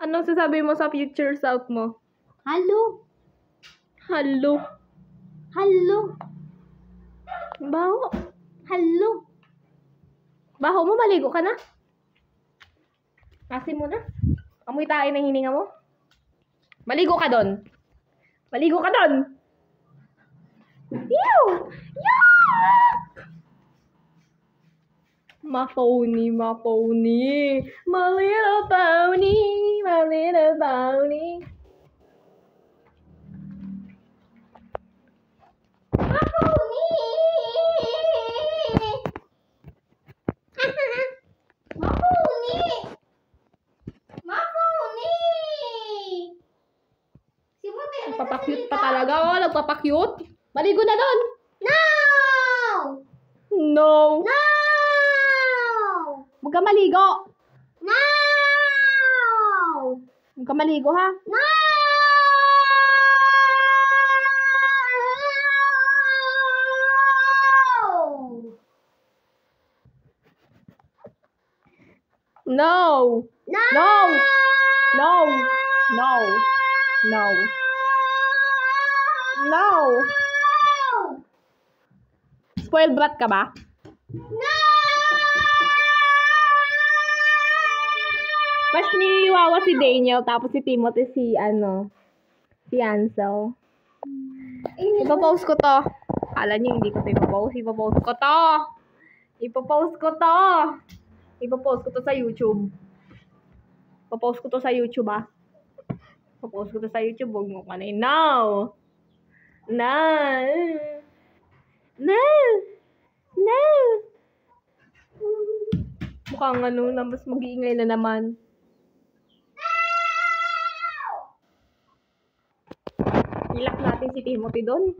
Anong sasabi mo sa future self mo? Halo. Halo. Halo. Baho. Halo. Baho mo, maligo ka na? Asin mo na. Amoy tayo ng hininga mo. Maligo ka doon. Maligo ka doon. Ew! Yuck! Ma-phony, ma-phony. My little pony, my little pony. Ma-phony. Ma-phony. Ma-phony. Si Bote, Nagpapakyut pa talaga. Oh, nagpapakyut. Maligo na doon. No! No. No! Huwag ka maligo. No! Huwag ka maligo, ha? No! No. No! No. No. No. No. No. Spoiled brat ka ba? No! Mas niwawa si Daniel, tapos si Timothy si Ansel. Ipopost ko to. Kala niyo hindi ko to ipopost. Ipopost ko to. Ipopost ko to. Ipopost ko to sa YouTube. Ipopost ko to sa YouTube, ah. Ipopost ko to sa YouTube. Huwag mo kanay. No! No! No! No! Mukhang na mas mag-iingay na naman. Ilak natin si Timothy doon.